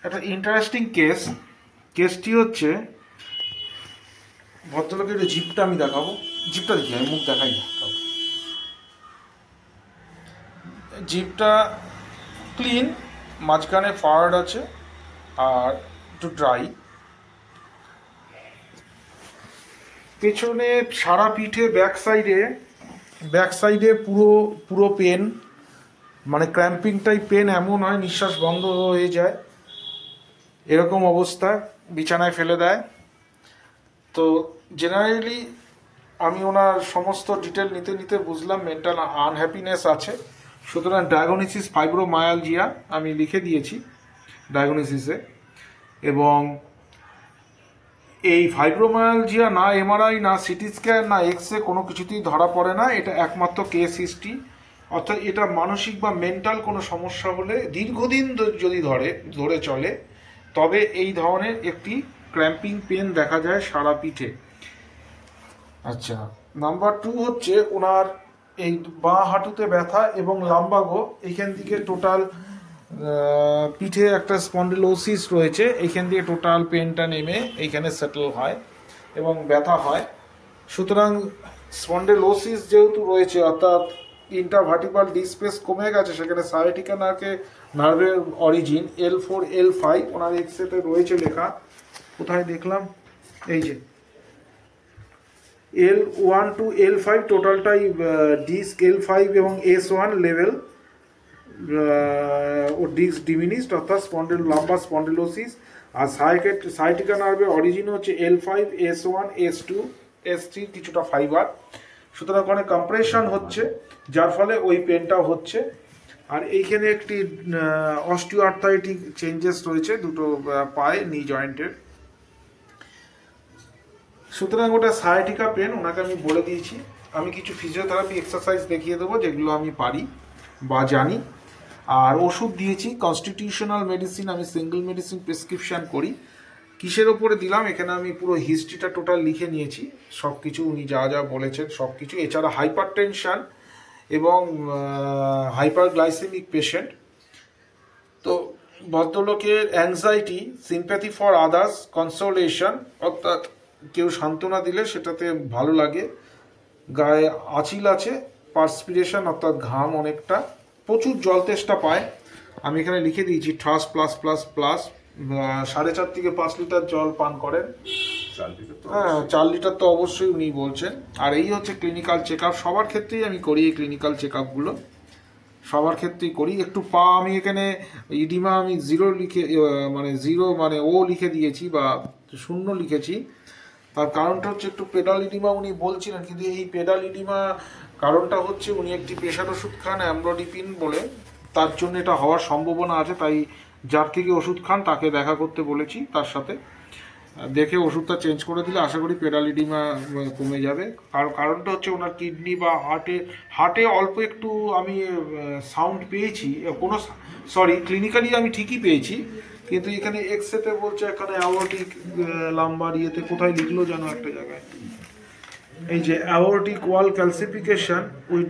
একটা ইন্টারেস্টিং কেসটি হচ্ছে, ভদ্রলোকের জিপটা আমি দেখাবো, জিপটা দেখি, আমি মুখ দেখাই না। জিপটা ক্লিন, মাঝখানে ফার্ড আছে আর একটু ড্রাই। পেছনে সারা পিঠে ব্যাক সাইডে পুরো পুরো পেন, মানে ক্র্যাম্পিং টাইপ পেন, এমন হয় নিঃশ্বাস বন্ধ হয়ে যায়, এরকম অবস্থা, বিছানায় ফেলে দেয়। তো জেনারেলি আমি ওনার সমস্ত ডিটেল নিতে নিতে বুঝলাম মেন্টাল আনহ্যাপিনেস আছে। সুতরাং ডায়াগনোসিস ফাইব্রোমায়ালজিয়া আমি লিখে দিয়েছি ডায়াগনোসিসে। এবং এই ফাইব্রোমায়ালজিয়া না এমআরআই, না সিটি স্ক্যান, না এক্সরে কোনো কিছুতেই ধরা পড়ে না। এটা একমাত্র কেস হিস্ট্রি, অর্থাৎ এটা মানসিক বা মেন্টাল কোনো সমস্যা হলে দীর্ঘদিন যদি ধরে চলে, তবে এই ধরনের একটি ক্র্যাম্পিং পেন দেখা যায় সারা পিঠে। আচ্ছা, নাম্বার 2 হচ্ছে ওনার এই বাঁ হাঁটুতে ব্যথা এবং লাম্বাগো, এইখান থেকে টোটাল পিঠে একটা স্পন্ডিলোসিস রয়েছে, এইখান দিয়ে টোটাল পেনটা নেমে এইখানে সেটেল হয় এবং ব্যথা হয়। সুতরাং স্পন্ডিলোসিস যেহেতু রয়েছে, অর্থাৎ ইন্টারভার্টিব্রাল ডিস্ক স্পেস কমে গেছে, সেখানে সায়াটিকা নার্ভের অরিজিন L4 L5 ওনার এক্সরেতে রয়েছে লেখা। কোথায় দেখলাম, এই যে L1 to L5 টোটালটাই ডিস্ক L5 এবং S1 লেভেল ও ডিস্ক ডিমিনিসড, অর্থাৎ লাম্বার স্পন্ডিলোসিস। আর সায়াটিকা নার্ভের অরিজিন হচ্ছে L5 S1 S2 S3, কিছুটা ফাইবার। সুতরাং ওখানে কম্প্রেশন হচ্ছে, যার ফলে ওই পেনটাও হচ্ছে। আর এইখানে একটি অস্টিওআর্থ্রাইটিক চেঞ্জেস রয়েছে দুটো পায়ে, নি জয়েন্টের। সুতরাং ওটা সায়াটিকা পেন, ওনাকে আমি বলে দিয়েছি। আমি কিছু ফিজিওথেরাপি এক্সারসাইজ দেখিয়ে দেবো যেগুলো আমি পারি বা জানি। আর ওষুধ দিয়েছি, কনস্টিটিউশনাল মেডিসিন, আমি সিঙ্গেল মেডিসিন প্রেসক্রিপশান করি। কিসের ওপরে দিলাম, এখানে আমি পুরো হিস্ট্রিটা টোটাল লিখে নিয়েছি, সব কিছু উনি যা যা বলেছেন সব কিছু। এছাড়া হাইপার টেনশন এবং হাইপারগ্লাইসেমিক পেশেন্ট। তো ভদ্রলোকের anxiety, sympathy for others, consolation, অর্থাৎ কেউ সান্ত্বনা দিলে সেটাতে ভালো লাগে, গায়ে আঁচিল আছে, পার্সপিরেশন অর্থাৎ ঘাম অনেকটা, প্রচুর জল তেষ্টা পায়। আমি এখানে লিখে দিয়েছি ঠাস প্লাস প্লাস প্লাস, 4.5 থেকে 5 লিটার জল পান করেন। হ্যাঁ, 4 লিটার তো অবশ্যই উনি বলছেন। আর এই হচ্ছে ক্লিনিক্যাল চেক আপ, সবার ক্ষেত্রেই আমি করি এই ক্লিনিক্যাল চেক আপগুলো, সবার ক্ষেত্রেই করি। একটু পা, আমি এখানে ইডিমা আমি জিরো মানে ও লিখে দিয়েছি বা 0 লিখেছি। তার কারণটা হচ্ছে একটু পেডাল ইডিমা উনি বলছিলেন, কিন্তু এই পেডাল ইডিমা কারণটা হচ্ছে উনি একটি প্রেশার ওষুধ খান অ্যামলোডিপিন বলে, তার জন্য এটা হওয়ার সম্ভাবনা আছে। তাই যার থেকে ওষুধ খান তাকে দেখা করতে বলেছি, তার সাথে দেখে ওষুধটা চেঞ্জ করে দিলে আশা করি পেডাল ইডিমা কমে যাবে। আর কারণটা হচ্ছে ওনার কিডনি বা হার্টে অল্প একটু আমি সাউন্ড পেয়েছি, ক্লিনিক্যালি আমি ঠিকই পেয়েছি, কিন্তু এখানে এক্সরেতে বলছে এখানে অ্যাওর্টিক লাম্বার ইয়েতে কোথায় লিখলো যেন একটা জায়গায়, এই যে aortic wall calcification with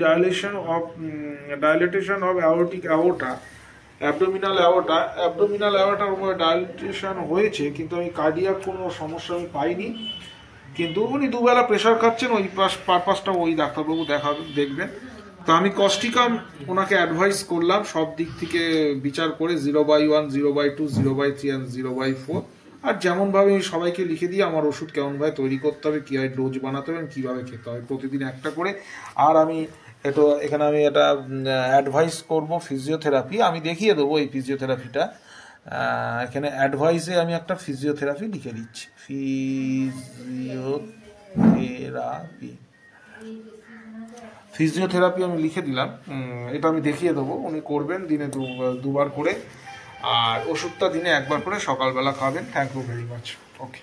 dilatation of aortic aorta, abdominal অ্যাওর্টার উপরে ডাইলেটেশন হয়েছে, কিন্তু আমি কার্ডিয়াক কোনো সমস্যা আমি পাইনি। কিন্তু উনি দুবেলা প্রেশার খাচ্ছেন, ওই পারপাসটা ওই ডাক্তারবাবু দেখবেন। তো আমি কস্টিকাম ওনাকে অ্যাডভাইস করলাম সব দিক থেকে বিচার করে, 0/1, 0/2, 0/3 অ্যান্ড 0/4। আর যেমনভাবে আমি সবাইকে লিখে দিই আমার ওষুধ কেমনভাবে তৈরি করতে হবে, কীভাবে ডোজ বানাতে হবে, কীভাবে খেতে হবে, প্রতিদিন একটা করে। আর আমি এখানে আমি এটা অ্যাডভাইস করব ফিজিওথেরাপি, আমি দেখিয়ে দেবো এই ফিজিওথেরাপিটা। এখানে অ্যাডভাইসে আমি একটা ফিজিওথেরাপি লিখে দিচ্ছি, ফিজিওথেরাপি আমি লিখে দিলাম। এটা আমি দেখিয়ে দেবো, উনি করবেন দিনে 2বার করে, আর ওষুধটা দিনে 1বার করে সকালবেলা খাবেন। Thank you very much. Okay.